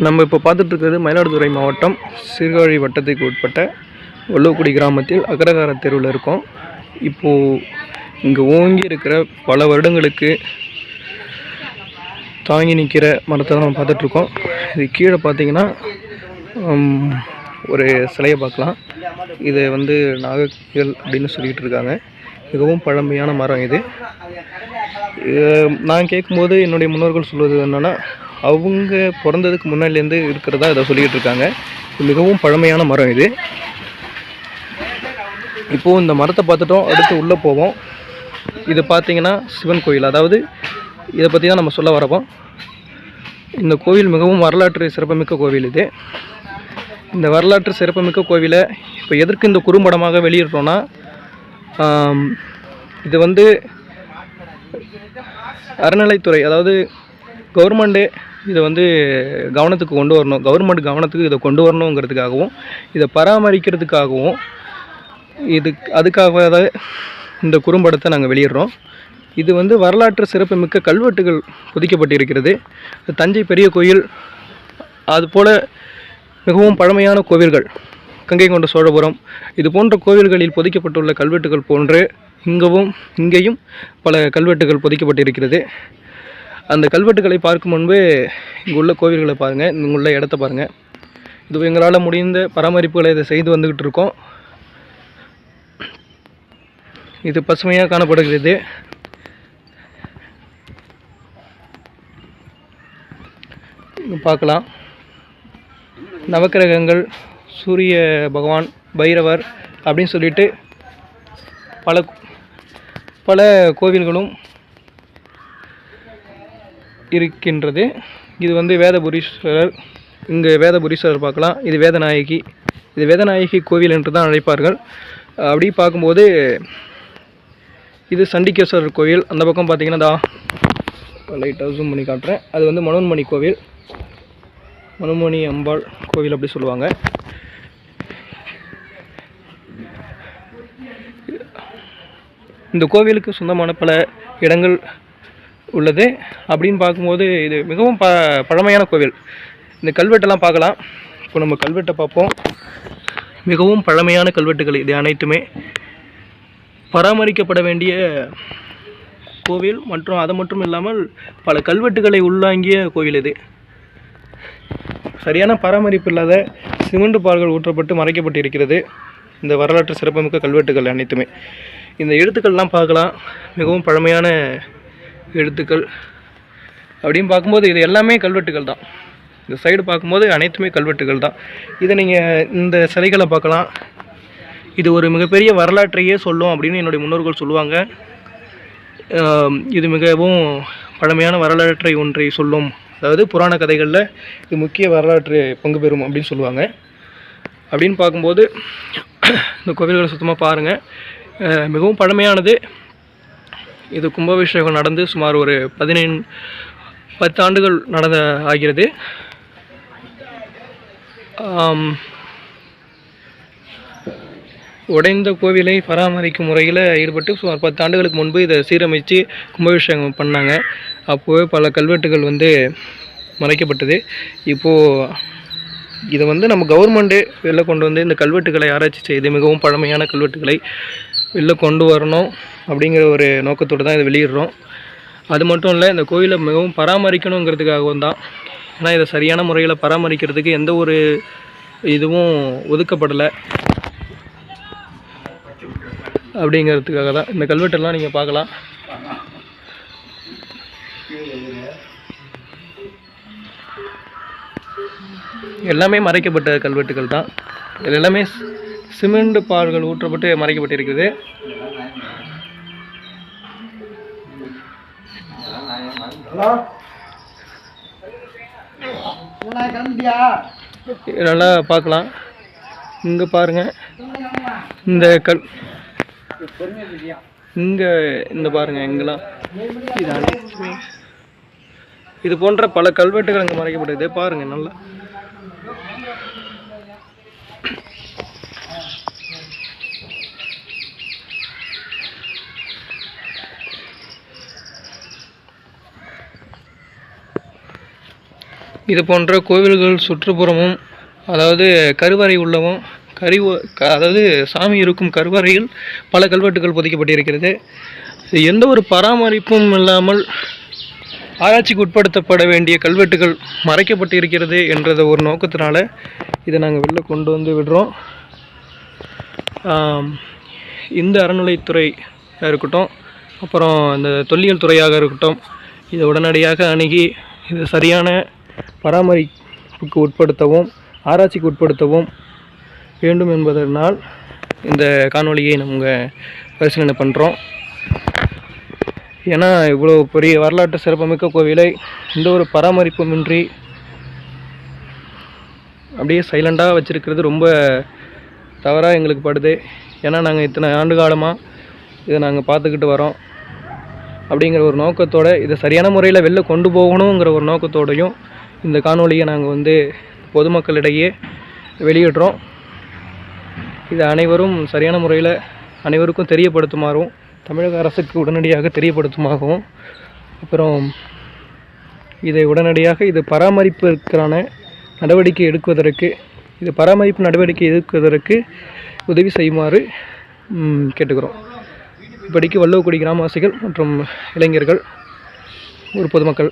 நம்ம இப்போ பார்த்துட்டு இருக்கிறது மயிலாடுதுறை மாவட்டம் சீர்காழி வட்டத்துக்கு உட்பட்ட வள்ளுவக்குடி கிராமத்தில் அக்ரஹார தெருவில் இருக்கோம். இப்போது இங்கே ஓங்கி இருக்கிற பல வருடங்களுக்கு தாங்கி நிற்கிற மரத்தை தான் நம்ம பார்த்துட்ருக்கோம். இது கீழே பார்த்தீங்கன்னா ஒரு சிலையை பார்க்கலாம். இதை நாகக்கல் அப்படின்னு சொல்லிகிட்டு இருக்காங்க. மிகவும் பழமையான மரம் இது. நான் கேட்கும்போது என்னுடைய முன்னோர்கள் சொல்வது என்னென்னா, அவங்க பிறந்ததுக்கு முன்னாடிலேருந்து இருக்கிறதா இதை சொல்லிக்கிட்டு இருக்காங்க. மிகவும் பழமையான மரம் இது. இப்போது இந்த மரத்தை பார்த்துட்டோம், அடுத்து உள்ளே போவோம். இது பார்த்திங்கன்னா சிவன் கோயில், அதாவது இதை பற்றி தான் நம்ம சொல்ல வரப்போம். இந்த கோவில் மிகவும் வரலாற்று சிறப்புமிக்க கோவில் இது. இந்த வரலாற்று சிறப்புமிக்க கோவிலை இப்போ எதற்கு இந்த குறும்படமாக வெளியிடுறோன்னா, இது அறநிலைத்துறை, அதாவது கவர்மெண்ட்டு இதை கவனத்துக்கு கொண்டு வரணும், கவர்மெண்ட் கவனத்துக்கு இதை கொண்டு வரணுங்கிறதுக்காகவும் இதை பராமரிக்கிறதுக்காகவும் அதுக்காக தான் இந்த குறும்படத்தை நாங்கள் வெளியிடுறோம். இது வரலாற்று சிறப்புமிக்க கல்வெட்டுகள் பொதிக்கப்பட்டிருக்கிறது. தஞ்சை பெரிய கோயில், அதுபோல் மிகவும் பழமையான கோவில்கள், கங்கை கொண்ட சோழபுரம், இது போன்ற கோவில்களில் பொதிக்கப்பட்டுள்ள கல்வெட்டுகள் போன்று இங்கேயும் பல கல்வெட்டுகள் பொதிக்கப்பட்டிருக்கிறது. அந்த கல்வெட்டுகளை பார்க்கும் முன்பு இங்குள்ள கோவில்களை பாருங்கள், இங்குள்ள இடத்த பாருங்கள். இது எங்களால் முடிந்த பராமரிப்புகளை இதை செய்து வந்துக்கிட்டு இருக்கோம். இது பசுமையாக காணப்படுகிறது. பார்க்கலாம், நவக்கிரகங்கள், சூரிய பகவான், பைரவர் அப்படின்னு சொல்லிட்டு பல கோவில்களும் இருக்கின்றது. இது வேதபுரீஸ்வரர், இங்கே வேதபுரீஸ்வரர் பார்க்கலாம். இது வேதநாயகி கோவில் என்று தான் அழைப்பார்கள். அப்படி பார்க்கும்போது இது சண்டிகேஸ்வரர் கோவில். அந்த பக்கம் பார்த்தீங்கன்னா லைட்டாக ஜூம் பண்ணி காட்டுறேன். அது மனோன்மணி கோவில், மனோன்மணி அம்பாள் கோவில் அப்படி சொல்லுவாங்க. இந்த கோவிலுக்கு சொந்தமான பல இடங்கள் உள்ளது. அப்படின்னு பார்க்கும்போது இது மிகவும் பழமையான கோவில். இந்த கல்வெட்டெல்லாம் பார்க்கலாம். இப்போ நம்ம கல்வெட்டை பார்ப்போம். மிகவும் பழமையான கல்வெட்டுகள் இது அனைத்துமே. பராமரிக்கப்பட வேண்டிய கோவில் மற்றும் அது மட்டும் இல்லாமல் பல கல்வெட்டுகளை உள்ளாங்கிய கோவில் இது. சரியான பராமரிப்பு இல்லாத சிமெண்ட் பால்கள் ஊற்றப்பட்டு மறைக்கப்பட்டு இருக்கிறது இந்த வரலாற்று சிறப்புமிக்க கல்வெட்டுகள் அனைத்துமே. இந்த எழுத்துக்கள்லாம் பார்க்கலாம், மிகவும் பழமையான எழுத்துக்கள். அப்படின்னு பார்க்கும்போது இது எல்லாமே கல்வெட்டுகள் தான். இந்த சைடு பார்க்கும்போது அனைத்துமே கல்வெட்டுகள் தான். இதை நீங்கள் இந்த சிலைகளை பார்க்கலாம். இது ஒரு மிகப்பெரிய வரலாற்றையே சொல்லும் அப்படின்னு என்னுடைய முன்னோர்கள் சொல்லுவாங்க. இது மிகவும் பழமையான வரலாற்றை ஒன்றை சொல்லும், அதாவது புராண கதைகளில் இது முக்கிய வரலாற்று பங்கு பெறும் அப்படின்னு சொல்லுவாங்க. அப்படின்னு பார்க்கும்போது இந்த கோவில்களை சுத்தமாக பாருங்கள், மிகவும் பழமையானது. இது கும்பாபிஷேகம் நடந்து சுமார் ஒரு 10 ஆண்டுகள் ஆகிறது. உடைந்த கோவிலை பராமரிக்கும் முறையில் ஈடுபட்டு சுமார் 10 ஆண்டுகளுக்கு முன்பு இதை சீரமைத்து கும்பாபிஷேகம் பண்ணாங்க. அப்போவே பல கல்வெட்டுகள் மறைக்கப்பட்டது. இப்போது இதை நம்ம கவர்மெண்ட்டு வெளில கொண்டு இந்த கல்வெட்டுகளை ஆராய்ச்சி செய்து மிகவும் பழமையான கல்வெட்டுகளை வெளில கொண்டு வரணும் அப்படிங்கிற ஒரு நோக்கத்தோடு தான் இதை வெளியிடுறோம். அது மட்டும் இல்லை, இந்த கோயிலை மிகவும் பராமரிக்கணுங்கிறதுக்காகவும் தான். ஏன்னா இதை சரியான முறையில் பராமரிக்கிறதுக்கு எந்த ஒரு இதுவும் ஒதுக்கப்படலை அப்படிங்கிறதுக்காக தான். இந்த கல்வெட்டெல்லாம் நீங்கள் பார்க்கலாம். எல்லாமே மறைக்கப்பட்ட கல்வெட்டுகள் தான். இது எல்லாமே சிமெண்ட் பால்கள் ஊற்றப்பட்டு மறைக்கப்பட்டிருக்குது. நல்லா பார்க்கலாம். இங்கே பாருங்கள், இந்த பாருங்கள், இங்கெல்லாம் இது அனைத்துமே இது போன்ற பல கல்வெட்டுகள் அங்கே மறைக்கப்பட்டது. பாருங்கள் நல்லா. இது போன்ற கோவில்கள் சுற்றுப்புறமும், அதாவது கருவறை உள்ளவும், அதாவது சாமி இருக்கும் கருவறையில் பல கல்வெட்டுகள் பொதிக்கப்பட்டிருக்கிறது. எந்த ஒரு பராமரிப்பும் இல்லாமல் ஆராய்ச்சிக்கு உட்படுத்தப்பட வேண்டிய கல்வெட்டுகள் மறைக்கப்பட்டிருக்கிறது என்றத ஒரு நோக்கத்தினால இதை நாங்கள் வெளில கொண்டு வந்து விடுறோம். இந்த அறநிலைத்துறையாக இருக்கட்டும், அப்புறம் இந்த தொல்லியல் துறையாக இருக்கட்டும், இதை உடனடியாக அணுகி இது சரியான பராமரிப்புக்கு உட்படுத்தவும், ஆராய்ச்சிக்கு உட்படுத்தவும் வேண்டும் என்பதனால் இந்த காணொளியை நாங்கள் பரிசீலனை பண்ணுறோம். ஏன்னா இவ்வளோ பெரிய வரலாற்று சிறப்புமிக்க கோவிலை எந்த ஒரு பராமரிப்புமின்றி அப்படியே சைலண்டாக வச்சுருக்கிறது ரொம்ப தவறாக எங்களுக்கு படுது. ஏன்னா நாங்கள் இத்தனை ஆண்டு காலமாக இதை நாங்கள் பார்த்துக்கிட்டு வரோம். அப்படிங்கிற ஒரு நோக்கத்தோடு இதை சரியான முறையில் வெளில கொண்டு போகணுங்கிற ஒரு நோக்கத்தோடையும் இந்த காணொளியை நாங்கள் பொதுமக்களிடையே வெளியிடுறோம். இதை அனைவரும் சரியான முறையில் அனைவருக்கும் தெரியப்படுத்துமாறும், தமிழக அரசுக்கு உடனடியாக தெரியப்படுத்துமாகவும், அப்புறம் இதை உடனடியாக இது பராமரிப்பிற்கான நடவடிக்கை எடுக்குவதற்கு உதவி செய்யுமாறு கேட்டுக்கிறோம். இப்படிக்கு வள்ளுவக்குடி கிராமவாசிகள் மற்றும் இளைஞர்கள், ஊர் பொதுமக்கள்